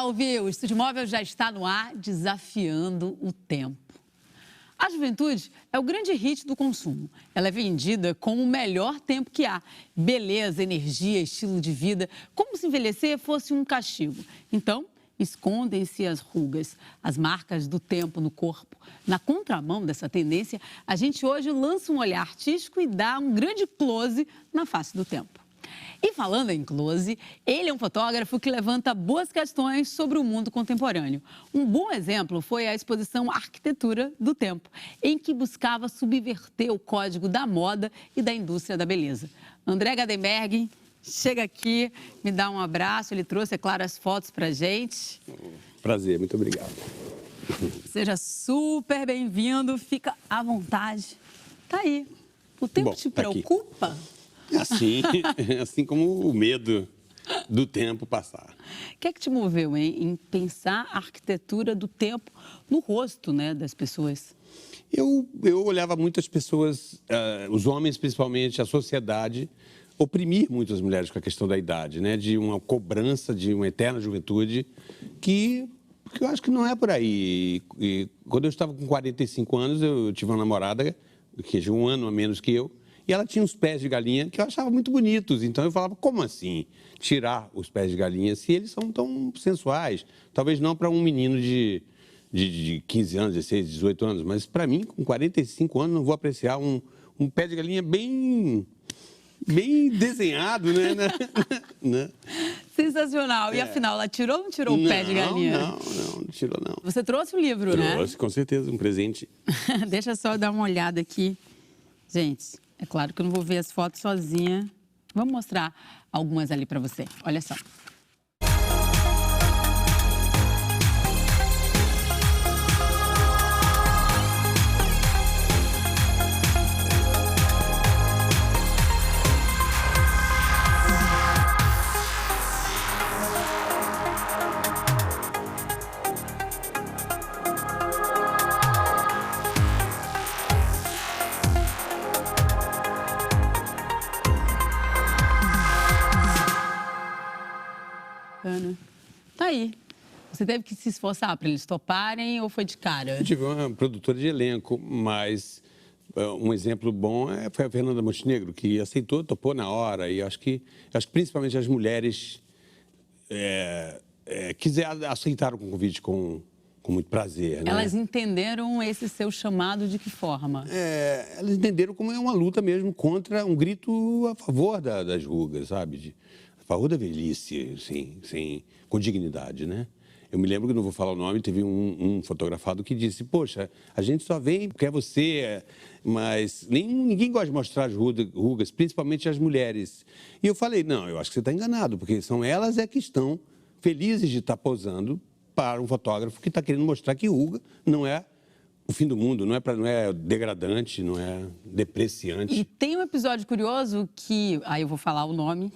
salve! O Estúdio Móvel já está no ar, desafiando o tempo. A juventude é o grande hit do consumo. Ela é vendida como o melhor tempo que há. Beleza, energia, estilo de vida, como se envelhecer fosse um castigo. Então, escondem-se as rugas, as marcas do tempo no corpo. Na contramão dessa tendência, a gente hoje lança um olhar artístico e dá um grande close na face do tempo. E falando em close, ele é um fotógrafo que levanta boas questões sobre o mundo contemporâneo. Um bom exemplo foi a exposição Arquitetura do Tempo, em que buscava subverter o código da moda e da indústria da beleza. André Gadenberg chega aqui, me dá um abraço, ele trouxe, é claro, as fotos pra gente. Prazer, muito obrigado. Seja super bem-vindo, fica à vontade. Tá aí. O tempo te preocupa? Aqui. Assim como o medo do tempo passar. O que é que te moveu em pensar a arquitetura do tempo no rosto, né, das pessoas? Eu olhava muitas pessoas, os homens principalmente, a sociedade, oprimir muito as mulheres com a questão da idade, né? De uma cobrança de uma eterna juventude que eu acho que não é por aí. E quando eu estava com 45 anos, eu tive uma namorada que tinha um ano a menos que eu, e ela tinha uns pés de galinha que eu achava muito bonitos. Então eu falava, como assim tirar os pés de galinha se eles são tão sensuais? Talvez não para um menino de 15 anos, 16, 18 anos, mas para mim, com 45 anos, não vou apreciar um pé de galinha bem desenhado, né? Sensacional. E afinal, ela tirou ou não tirou o pé de galinha? Não tirou, não. Você trouxe o livro, né? Trouxe, com certeza, um presente. Deixa só eu dar uma olhada aqui. Gente, é claro que eu não vou ver as fotos sozinha. Vamos mostrar algumas ali para você. Olha só. Tá aí. Você teve que se esforçar para eles toparem ou foi de cara? Eu tive uma produtora de elenco, mas um exemplo bom foi a Fernanda Montenegro, que aceitou, topou na hora. E acho que principalmente as mulheres aceitaram o convite com muito prazer. Né? Elas entenderam esse seu chamado de que forma? Elas entenderam como é uma luta mesmo contra um grito a favor das rugas, sabe? A favor da velhice, sim, com dignidade, né? Eu me lembro que, não vou falar o nome, teve um fotografado que disse, poxa, a gente só vem porque é você, mas ninguém gosta de mostrar as rugas, principalmente as mulheres. E eu falei, não, eu acho que você está enganado, porque são elas que estão felizes de estar posando para um fotógrafo que está querendo mostrar que ruga não é o fim do mundo, não é degradante, não é depreciante. E tem um episódio curioso que, aí eu vou falar o nome,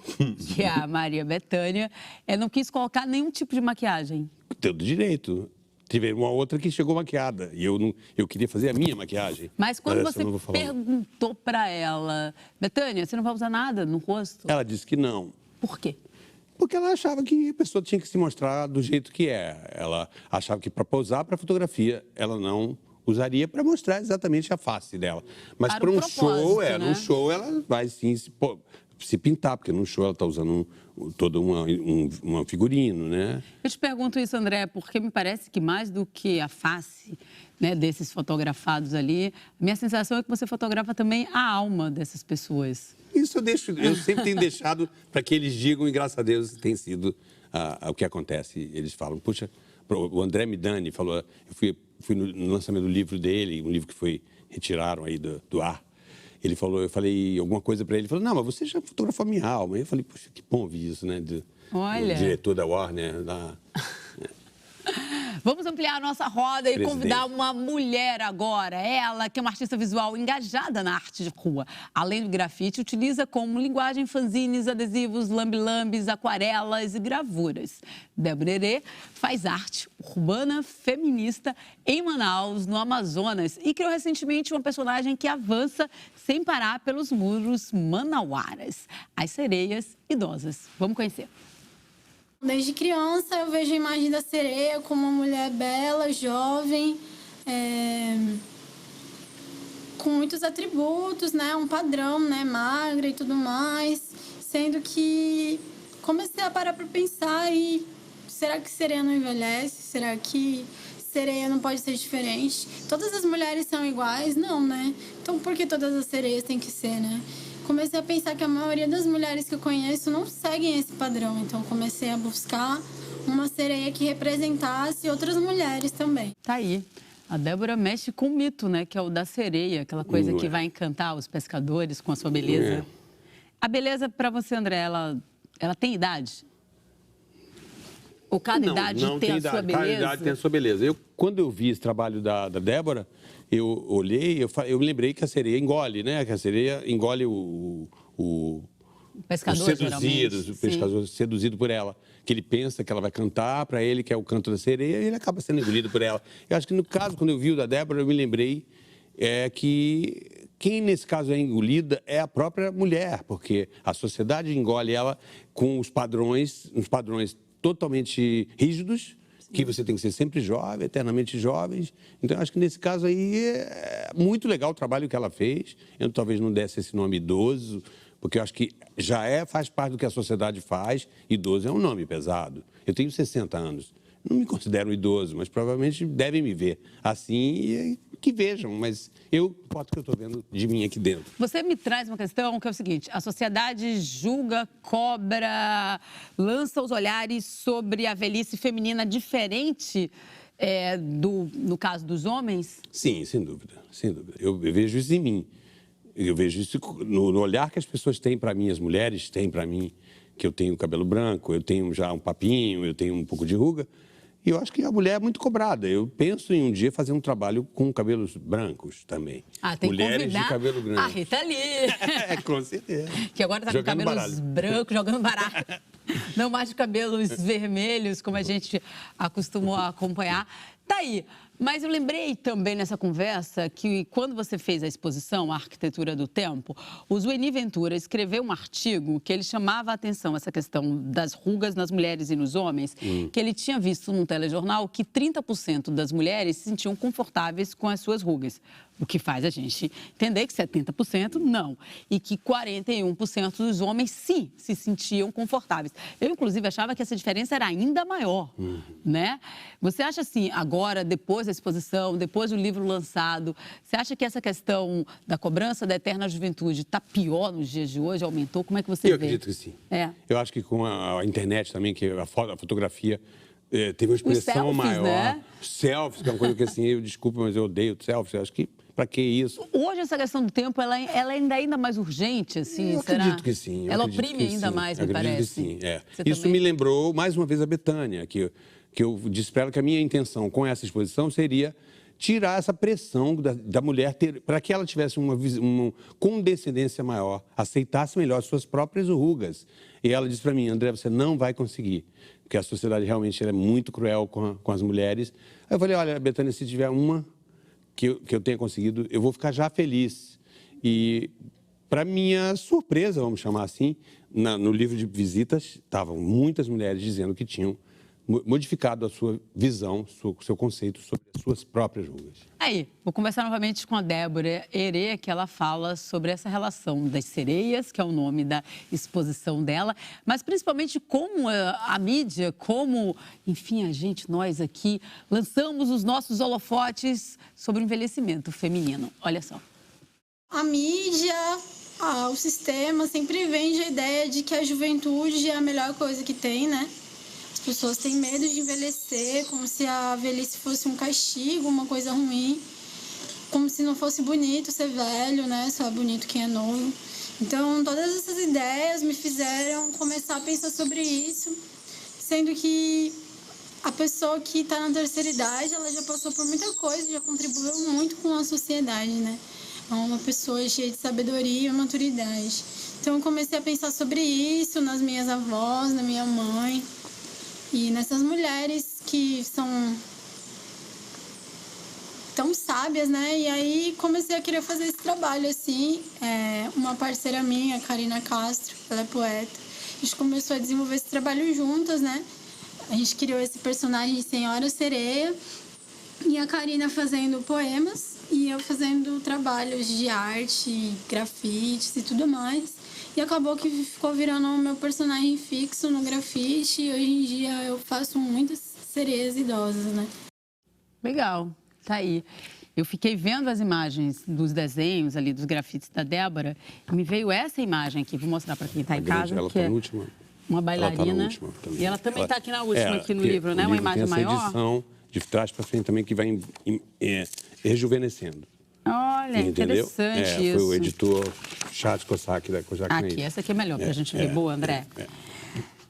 que é a Maria Bethânia, não quis colocar nenhum tipo de maquiagem. Todo direito. Tive uma outra que chegou maquiada e eu queria fazer a minha maquiagem. Mas quando você perguntou para ela, Bethânia, você não vai usar nada no rosto? Ela disse que não. Por quê? Porque ela achava que a pessoa tinha que se mostrar do jeito que é. Ela achava que para posar para fotografia, ela não usaria para mostrar exatamente a face dela. Mas para um show, num show ela vai sim se pintar, porque no show ela está usando todo um figurino, né? Eu te pergunto isso, André, porque me parece que mais do que a face, né, desses fotografados ali, a minha sensação é que você fotografa também a alma dessas pessoas. Isso eu sempre tenho deixado para que eles digam, e graças a Deus tem sido o que acontece. Eles falam, puxa, o André Midani falou, eu fui no lançamento do livro dele, um livro que retiraram aí do ar. Eu falei alguma coisa para ele, ele falou, não, mas você já fotografou a minha alma. Eu falei, puxa, que bom ouvir isso, né? Do diretor da Warner, Vamos ampliar a nossa roda e convidar uma mulher agora. Ela, que é uma artista visual engajada na arte de rua. Além do grafite, utiliza como linguagem fanzines, adesivos, lambe-lambes, aquarelas e gravuras. Débora Herê faz arte urbana feminista em Manaus, no Amazonas, e criou recentemente uma personagem que avança sem parar pelos muros manauaras, as sereias idosas. Vamos conhecer. Desde criança eu vejo a imagem da sereia como uma mulher bela, jovem, com muitos atributos, né? Um padrão, né? Magra e tudo mais. Sendo que comecei a parar para pensar e será que sereia não envelhece? Será que sereia não pode ser diferente? Todas as mulheres são iguais? Não, né? Então por que todas as sereias têm que ser, né? Comecei a pensar que a maioria das mulheres que eu conheço não seguem esse padrão. Então comecei a buscar uma sereia que representasse outras mulheres também. Tá aí. A Débora mexe com o mito, né? Que é o da sereia, aquela coisa que vai encantar os pescadores com a sua beleza. A beleza, para você, André, ela tem idade? Ou cada idade tem a sua beleza? Cada idade tem a sua beleza. Quando eu vi esse trabalho da Débora, eu olhei, eu me lembrei que a sereia engole, né? Que a sereia engole o pescador, o pescador seduzido por ela. Que ele pensa que ela vai cantar para ele, que é o canto da sereia, e ele acaba sendo engolido por ela. Eu acho que no caso, quando eu vi o da Débora, eu me lembrei que quem nesse caso é engolida é a própria mulher, porque a sociedade engole ela com uns padrões totalmente rígidos, que você tem que ser sempre jovem, eternamente jovens. Então, eu acho que nesse caso aí é muito legal o trabalho que ela fez. Eu talvez não desse esse nome idoso, porque eu acho que faz parte do que a sociedade faz. Idoso é um nome pesado. Eu tenho 60 anos. Não me considero idoso, mas provavelmente devem me ver assim e que vejam. Mas eu boto o que eu estou vendo de mim aqui dentro. Você me traz uma questão que é o seguinte: a sociedade julga, cobra, lança os olhares sobre a velhice feminina diferente no caso dos homens? Sim, sem dúvida, sem dúvida. Eu vejo isso em mim. Eu vejo isso no olhar que as pessoas têm para mim, as mulheres têm para mim, que eu tenho cabelo branco, eu tenho já um papinho, eu tenho um pouco de ruga. E eu acho que a mulher é muito cobrada. Eu penso em um dia fazer um trabalho com cabelos brancos também. Tem mulheres que convidar de cabelo branco. a Rita Lee. Com certeza. Que agora está com cabelos brancos, jogando baralho. Não mais de cabelos vermelhos, como a gente acostumou a acompanhar. Tá aí. Mas eu lembrei também nessa conversa que quando você fez a exposição, A Arquitetura do Tempo, o Zueni Ventura escreveu um artigo que ele chamava a atenção essa questão das rugas nas mulheres e nos homens, que ele tinha visto num telejornal que 30% das mulheres se sentiam confortáveis com as suas rugas, o que faz a gente entender que 70% não, e que 41% dos homens sim se sentiam confortáveis. Eu, inclusive, achava que essa diferença era ainda maior, né? Você acha assim, agora, depois da exposição, depois do livro lançado, você acha que essa questão da cobrança da eterna juventude está pior nos dias de hoje? Aumentou? Como é que você vê? Eu acredito que sim. Eu acho que com a internet também, que a fotografia teve uma expressão selfies, maior. Né? Selfies, que é uma coisa que assim, desculpa, mas eu odeio selfies. Eu acho que para que isso? Hoje essa questão do tempo, ela ainda mais urgente, assim, eu será? Acredito que sim. Ela oprime ainda mais, me parece. Que sim, Isso também me lembrou, mais uma vez, a Betânia, que eu disse para ela que a minha intenção com essa exposição seria tirar essa pressão da mulher, para que ela tivesse uma condescendência maior, aceitasse melhor as suas próprias rugas. E ela disse para mim: André, você não vai conseguir, porque a sociedade realmente é muito cruel com as mulheres. Aí eu falei: olha, Betânia, se tiver uma que eu tenha conseguido, eu vou ficar já feliz. E, para minha surpresa, vamos chamar assim, no livro de visitas, estavam muitas mulheres dizendo que tinham modificado a sua visão, o seu conceito sobre as suas próprias rugas. Aí, vou conversar novamente com a Débora Herê, que ela fala sobre essa relação das sereias, que é o nome da exposição dela, mas principalmente como a mídia, como, enfim, nós aqui, lançamos os nossos holofotes sobre o envelhecimento feminino. Olha só. A mídia, o sistema sempre vende a ideia de que a juventude é a melhor coisa que tem, né? As pessoas têm medo de envelhecer, como se a velhice fosse um castigo, uma coisa ruim. Como se não fosse bonito ser velho, né? Só é bonito quem é novo. Então, todas essas ideias me fizeram começar a pensar sobre isso, sendo que a pessoa que está na terceira idade, ela já passou por muita coisa, já contribuiu muito com a sociedade, né? É uma pessoa cheia de sabedoria e maturidade. Então, eu comecei a pensar sobre isso nas minhas avós, na minha mãe. E nessas mulheres que são tão sábias, né? E aí comecei a querer fazer esse trabalho, assim. Uma parceira minha, a Karina Castro, ela é poeta. A gente começou a desenvolver esse trabalho juntas, né? A gente criou esse personagem Senhora Sereia. E a Karina fazendo poemas e eu fazendo trabalhos de arte, grafites e tudo mais. E acabou que ficou virando o meu personagem fixo no grafite. E hoje em dia eu faço muitas sereias idosas, né? Legal, tá aí. Eu fiquei vendo as imagens dos desenhos ali, dos grafites da Débora, e me veio essa imagem aqui. Vou mostrar para quem está em casa. Ela que tá é na última. uma bailarina. Ela tá na última também. E ela também está aqui na última, aqui no livro, né? Uma imagem tem essa maior. edição de trás para frente também que vai rejuvenescendo. Olha, Entendeu? interessante isso. Foi o editor Charles Cossack da Kojak Aqui, Meir. essa aqui é melhor para a gente ver. Boa, André.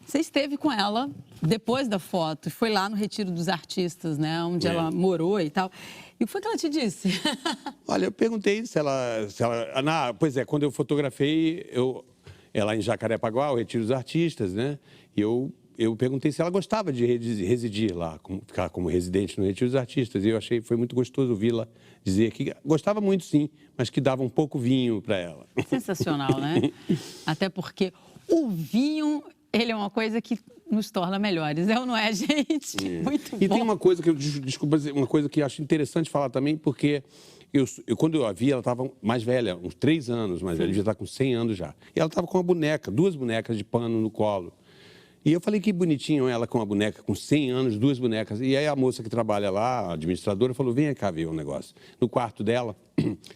Você esteve com ela depois da foto, foi lá no Retiro dos Artistas, né? Onde ela morou e tal. E o que foi que ela te disse? Olha, eu perguntei se ela... Pois é, quando eu fotografei, ela em Jacarepaguá, o Retiro dos Artistas, né? E eu perguntei se ela gostava de residir lá, ficar como residente no Retiro dos Artistas. E eu achei, foi muito gostoso ouvi-la dizer que gostava muito, sim, mas que dava um pouco vinho para ela. Sensacional, né? Até porque o vinho, ele é uma coisa que nos torna melhores, é ou não é, gente? Muito bom. E tem uma coisa que desculpa, uma coisa que eu acho interessante falar também, porque quando eu a vi, ela estava mais velha, uns 3 anos mais velha, devia estar com 100 anos já. E ela estava com uma boneca, 2 bonecas de pano no colo. E eu falei que bonitinho ela com uma boneca, com 100 anos, 2 bonecas. E aí a moça que trabalha lá, a administradora, falou, vem cá ver um negócio. No quarto dela,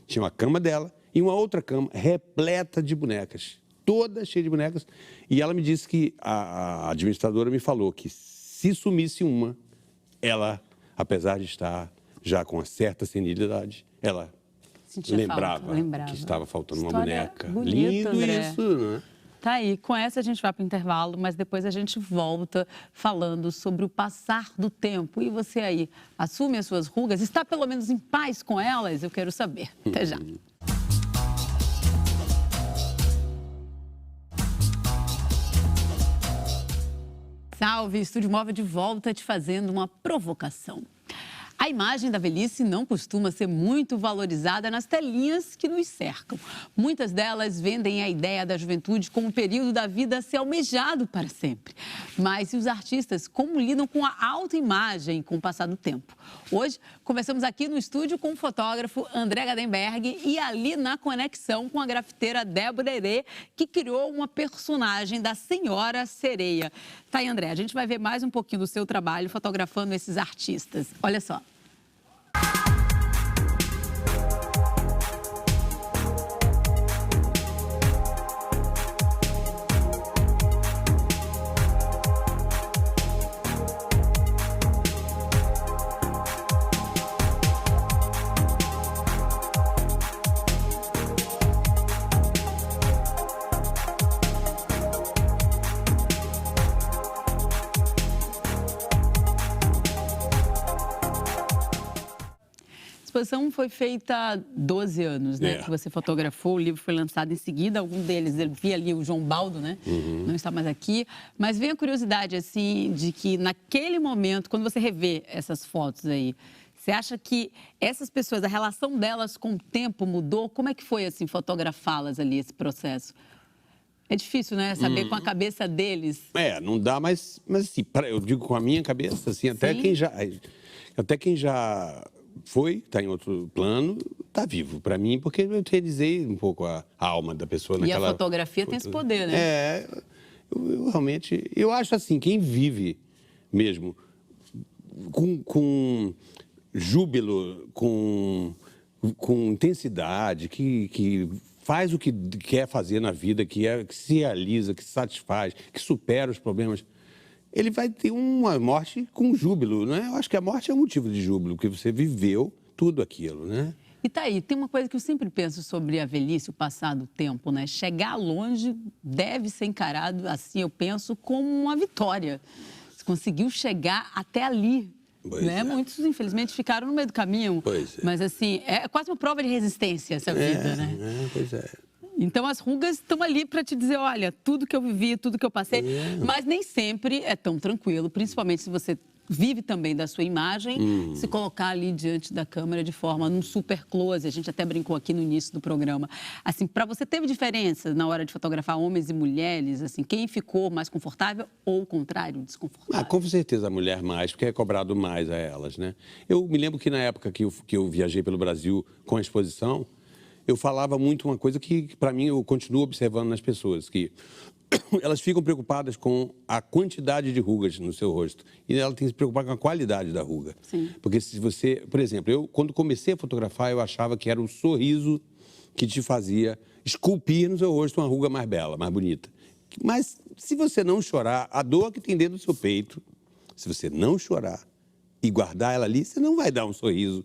tinha uma cama dela e uma outra cama repleta de bonecas. Toda cheia de bonecas. E ela me disse que, a administradora me falou que se sumisse uma, ela, apesar de estar já com uma certa senilidade, ela lembrava que estava faltando uma boneca. Bonita, Lindo André. isso, né? Tá aí, com essa a gente vai para o intervalo, mas depois a gente volta falando sobre o passar do tempo. E você aí, assume as suas rugas? Está pelo menos em paz com elas? Eu quero saber. Até já. Salve, Estúdio Móvel de volta te fazendo uma provocação. A imagem da velhice não costuma ser muito valorizada nas telinhas que nos cercam. Muitas delas vendem a ideia da juventude como um período da vida a ser almejado para sempre. Mas e os artistas, como lidam com a autoimagem com o passar do tempo? Hoje, conversamos aqui no estúdio com o fotógrafo André Gadenberg e ali na conexão com a grafiteira Débora Herê, que criou uma personagem da Senhora Sereia. Tá aí, André, a gente vai ver mais um pouquinho do seu trabalho fotografando esses artistas. Olha só. A exposição foi feita há 12 anos, né? Que você fotografou, o livro foi lançado em seguida. Algum deles, eu vi ali o João Baldo, né? Não está mais aqui. Mas vem a curiosidade, assim, de que naquele momento, quando você revê essas fotos aí, você acha que essas pessoas, a relação delas com o tempo mudou? Como é que foi, assim, fotografá-las ali, esse processo? É difícil, né? Saber com a cabeça deles. Não dá, mas assim, eu digo com a minha cabeça, assim, até quem já foi, está em outro plano, está vivo para mim, porque eu eternizei um pouco a alma da pessoa naquela... E a fotografia tem esse poder, né? Eu realmente... Eu acho assim, quem vive mesmo com júbilo, com intensidade, que faz o que quer fazer na vida, que se realiza, que se satisfaz, que supera os problemas... ele vai ter uma morte com júbilo, né? Eu acho que a morte é um motivo de júbilo, porque você viveu tudo aquilo, né? E tá aí, tem uma coisa que eu sempre penso sobre a velhice, o passar do tempo, né? Chegar longe deve ser encarado, assim, eu penso, como uma vitória. Você conseguiu chegar até ali, né? Muitos, infelizmente, ficaram no meio do caminho. Mas, assim, é quase uma prova de resistência essa vida, né? Pois é. Então, as rugas estão ali para te dizer, olha, tudo que eu vivi, tudo que eu passei, mas nem sempre é tão tranquilo, principalmente se você vive também da sua imagem, se colocar ali diante da câmera de forma num super close. A gente até brincou aqui no início do programa. Assim, para você teve diferença na hora de fotografar homens e mulheres? Assim, quem ficou mais confortável ou o contrário, desconfortável? Com certeza a mulher mais, porque é cobrado mais a elas, né? Eu me lembro que na época que eu viajei pelo Brasil com a exposição, eu falava muito uma coisa que, para mim, eu continuo observando nas pessoas, que elas ficam preocupadas com a quantidade de rugas no seu rosto. E ela tem que se preocupar com a qualidade da ruga. Sim. Porque se você... Por exemplo, eu, quando comecei a fotografar, eu achava que era o sorriso que te fazia esculpir no seu rosto uma ruga mais bela, mais bonita. Mas se você não chorar, a dor que tem dentro do seu peito, se você não chorar e guardar ela ali, você não vai dar um sorriso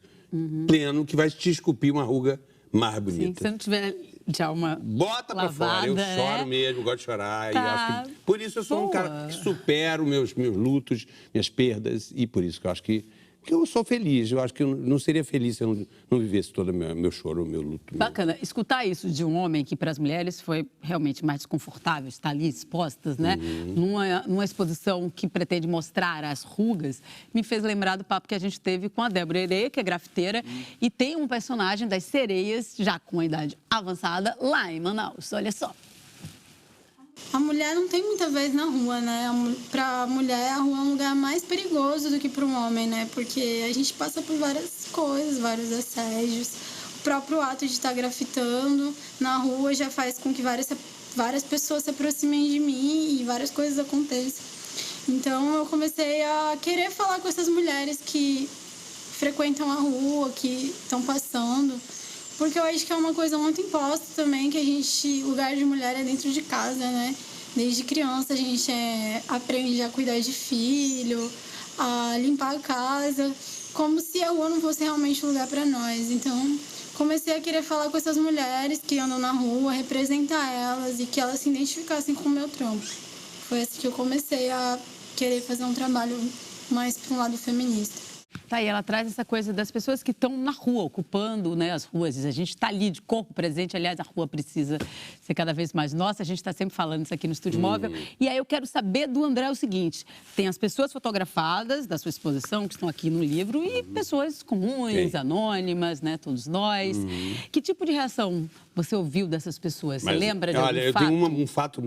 pleno que vai te esculpir uma ruga mais bonita. Sim, se você não tiver já uma bota pra lavada, fora, eu né? choro mesmo, gosto de chorar. Tá. E acho que, por isso eu sou um cara que supero meus lutos, minhas perdas, e por isso que eu acho que eu sou feliz. Eu acho que eu não seria feliz se eu não vivesse todo o meu choro, o meu luto. Bacana. Escutar isso de um homem que para as mulheres foi realmente mais desconfortável, estar ali expostas, né? Numa exposição que pretende mostrar as rugas, me fez lembrar do papo que a gente teve com a Débora Herê, que é grafiteira, e tem um personagem das sereias, já com a idade avançada, lá em Manaus. Olha só. A mulher não tem muita vez na rua, né? Pra mulher, a rua é um lugar mais perigoso do que para um homem, né? Porque a gente passa por várias coisas, vários assédios. O próprio ato de estar grafitando na rua já faz com que várias pessoas se aproximem de mim e várias coisas aconteçam. Então, eu comecei a querer falar com essas mulheres que frequentam a rua, que estão passando. Porque eu acho que é uma coisa muito imposta também, que o lugar de mulher é dentro de casa, né? Desde criança a gente aprende a cuidar de filho, a limpar a casa, como se a rua não fosse realmente um lugar para nós. Então, comecei a querer falar com essas mulheres que andam na rua, representar elas e que elas se identificassem com o meu trampo. Foi assim que eu comecei a querer fazer um trabalho mais para um lado feminista. Tá, e ela traz essa coisa das pessoas que estão na rua, ocupando, né, as ruas. A gente está ali de corpo presente. Aliás, a rua precisa ser cada vez mais nossa. A gente está sempre falando isso aqui no Estúdio Móvel. E aí eu quero saber do André o seguinte. Tem as pessoas fotografadas da sua exposição, que estão aqui no livro, e pessoas comuns, anônimas, né, todos nós. Que tipo de reação você ouviu dessas pessoas? Você lembra de algum fato? Olha, eu tenho um fato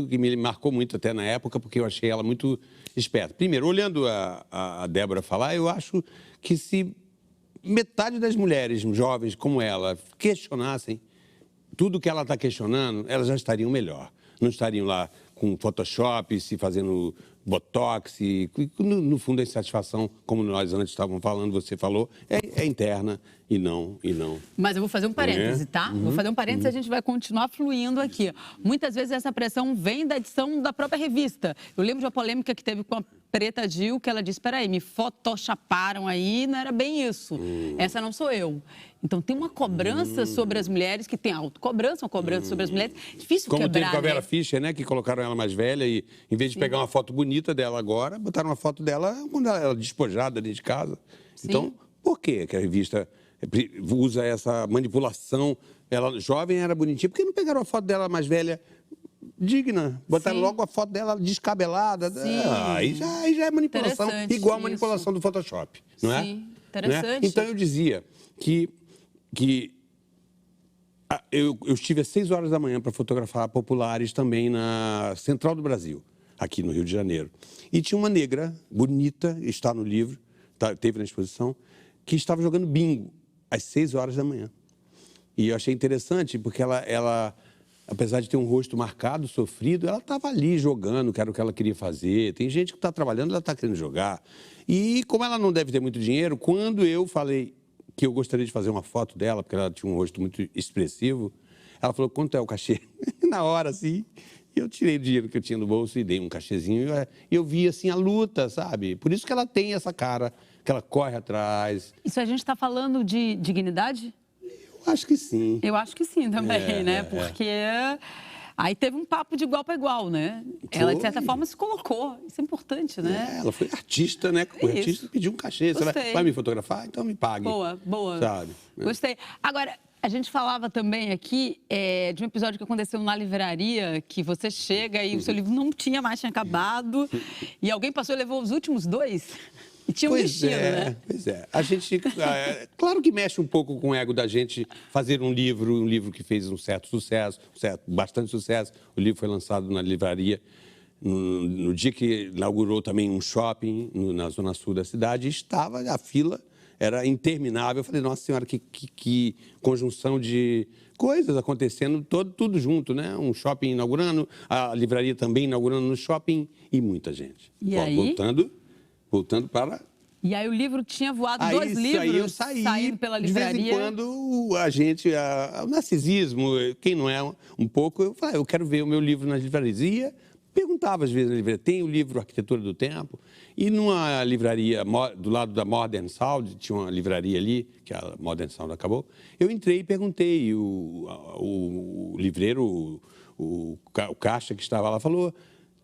que me marcou muito até na época, porque eu achei ela muito esperta. Primeiro, olhando a Débora falar, eu acho que se metade das mulheres jovens como ela questionassem tudo que ela está questionando, elas já estariam melhor. Não estariam lá com Photoshop, se fazendo Botox. No fundo, a insatisfação, como nós antes estávamos falando, você falou, é interna e não. Mas eu vou fazer um parêntese, tá? Vou fazer um parêntese e a gente vai continuar fluindo aqui. Muitas vezes essa pressão vem da edição da própria revista. Eu lembro de uma polêmica que teve com a Preta Gil, que ela disse, peraí, me photoshoparam aí, não era bem isso. Essa não sou eu. Então, tem uma cobrança sobre as mulheres, que tem autocobrança, uma cobrança sobre as mulheres. Difícil como quebrar, teve com a Vera né? Fischer, né? Que colocaram ela mais velha e, em vez de pegar uma foto bonita dela agora, botaram uma foto dela quando ela era despojada dentro de casa. Sim. Então, por que a revista usa essa manipulação? Ela jovem era bonitinha, por que não pegaram a foto dela mais velha digna? Botaram logo a foto dela descabelada. Aí já é manipulação, igual a manipulação do Photoshop, não é? Sim, interessante. Então, eu dizia que eu estive às 6 horas da manhã para fotografar populares também na Central do Brasil, aqui no Rio de Janeiro. E tinha uma negra, bonita, está no livro, teve na exposição, que estava jogando bingo às 6 horas da manhã. E eu achei interessante, porque ela apesar de ter um rosto marcado, sofrido, ela estava ali jogando, que era o que ela queria fazer. Tem gente que está trabalhando, ela está querendo jogar. E como ela não deve ter muito dinheiro, quando eu falei que eu gostaria de fazer uma foto dela, porque ela tinha um rosto muito expressivo, ela falou, quanto é o cachê? Na hora, assim, eu tirei o dinheiro que eu tinha no bolso e dei um cachezinho. E eu vi, assim, a luta, sabe? Por isso que ela tem essa cara, que ela corre atrás. Isso a gente está falando de dignidade? Eu acho que sim. Eu acho que sim também, né? Porque aí teve um papo de igual para igual, né? Ela, de certa forma, se colocou. Isso é importante, né? Ela foi artista, né? Como artista, pediu um cachê. Você vai me fotografar? Então me pague. Boa. Sabe? Gostei. Agora, a gente falava também aqui de um episódio que aconteceu na livraria, que você chega e o seu livro não tinha mais, tinha acabado, e alguém passou e levou os últimos 2. E tinha um destino, né? Pois é. A gente, claro que mexe um pouco com o ego da gente fazer um livro que fez um certo sucesso, bastante sucesso. O livro foi lançado na livraria no dia que inaugurou também um shopping na zona sul da cidade. A fila era interminável. Eu falei, nossa senhora, que conjunção de coisas acontecendo, tudo junto, né? Um shopping inaugurando, a livraria também inaugurando no shopping e muita gente. E aí? Voltando para... E aí o livro tinha voado 2 livros aí eu saí, saindo pela livraria. De vez em quando, a gente, o narcisismo, quem não é um pouco, eu falei, eu quero ver o meu livro nas livrarias. E perguntava às vezes na livraria, tem o livro Arquitetura do Tempo? E numa livraria do lado da Modern Sound, tinha uma livraria ali, que a Modern Sound acabou, eu entrei e perguntei, e o livreiro, o caixa que estava lá, falou...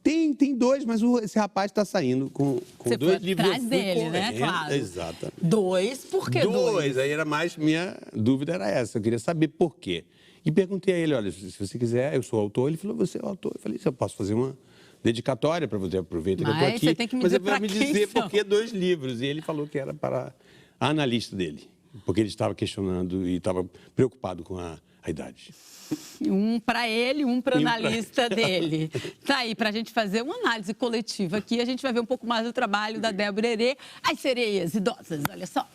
Tem 2, mas esse rapaz está saindo com Você 2 foi livros. atrás dele, né? Claro. Exato. 2? Por que 2? Aí era mais, minha dúvida era essa, eu queria saber por quê. E perguntei a ele, olha, se você quiser, eu sou autor. Ele falou, você é o autor. Eu falei, eu posso fazer uma dedicatória para você, aproveita que eu estou aqui. Você tem que me dizer mas me dizer por que 2 livros. E ele falou que era para a analista dele, porque ele estava questionando e estava preocupado com a idade. Um para ele, um para o analista dele. Tá aí, para a gente fazer uma análise coletiva aqui, a gente vai ver um pouco mais do trabalho da Débora Herê, As Sereias Idosas, olha só.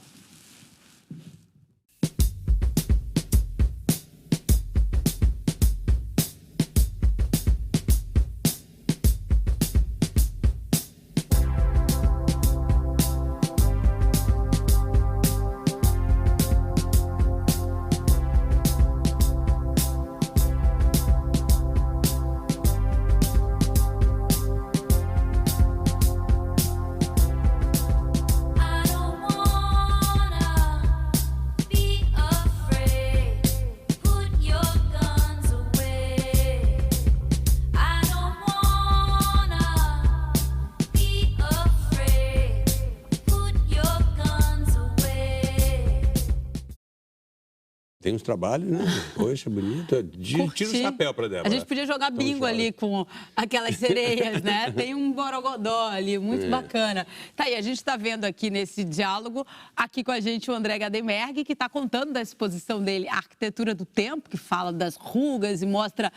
Tem uns trabalhos, né? Poxa, bonito. Tira o chapéu para Débora. A gente podia jogar bingo ali com aquelas sereias, né? Tem um borogodó ali, muito bacana. Tá aí, a gente está vendo aqui nesse diálogo, aqui com a gente o André Gadenberg, que está contando da exposição dele, A Arquitetura do Tempo, que fala das rugas e mostra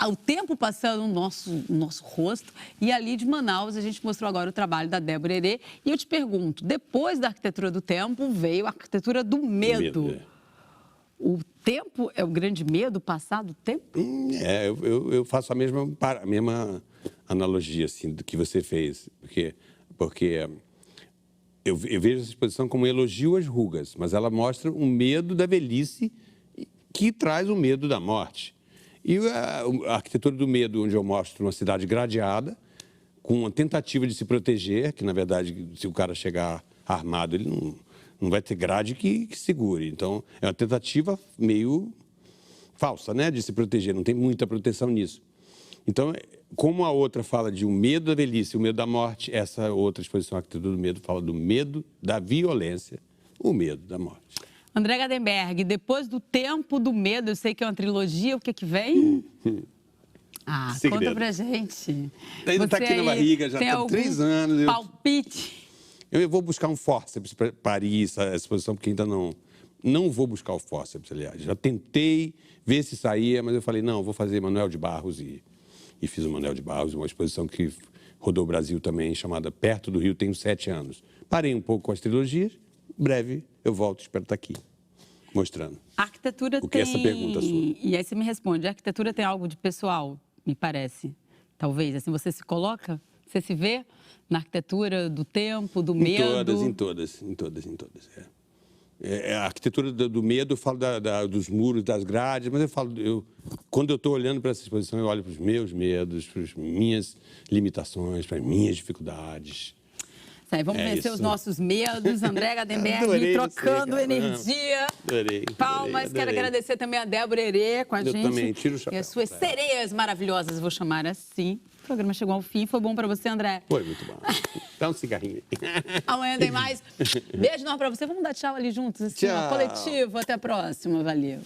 o tempo passando no nosso rosto. E ali de Manaus, a gente mostrou agora o trabalho da Débora Herê. E eu te pergunto, depois da Arquitetura do Tempo, veio a Arquitetura do Medo. O tempo é o grande medo, passar do tempo? Eu faço a mesma analogia assim, do que você fez. Porque eu vejo essa exposição como um elogio às rugas, mas ela mostra um medo da velhice que traz o medo da morte. E a arquitetura do medo, onde eu mostro uma cidade gradeada, com uma tentativa de se proteger, que, na verdade, se o cara chegar armado, ele não vai ter grade que segure. Então, é uma tentativa meio falsa, né, de se proteger. Não tem muita proteção nisso. Então, como a outra fala de um medo da velhice, o medo da morte, essa outra exposição, a Arquitetura do Medo, fala do medo da violência, o medo da morte. André Gadenberg, depois do Tempo do Medo, eu sei que é uma trilogia, o que vem? Segredo. Conta pra gente. Ainda está aqui na barriga, já está há 3 anos. Palpite? Eu vou buscar um fórceps para parir essa exposição, porque ainda não vou buscar o fórceps, aliás. Já tentei ver se saía, mas eu falei, não, vou fazer Manuel de Barros e fiz o Manuel de Barros, uma exposição que rodou o Brasil também, chamada Perto do Rio, tenho 7 anos. Parei um pouco com as trilogias, breve eu volto, espero estar aqui, mostrando. A arquitetura o que tem... essa pergunta sua. E aí você me responde, a arquitetura tem algo de pessoal, me parece, talvez, assim, você se coloca, você se vê na arquitetura do tempo, do medo? Em todas. A arquitetura do medo, eu falo dos muros, das grades, mas quando eu estou olhando para essa exposição, eu olho para os meus medos, para as minhas limitações, para as minhas dificuldades. Aí, vamos vencer os nossos medos. André Gadenberg trocando energia. Adorei. Palmas. Quero agradecer também a Débora Herê com a gente. Eu também, tiro o chapéu. E as suas sereias maravilhosas, vou chamar assim. O programa chegou ao fim. Foi bom pra você, André? Foi muito bom. Dá um cigarrinho. Amanhã tem mais. Beijo enorme pra você. Vamos dar tchau ali juntos, assim, tchau. Coletivo. Até a próxima. Valeu.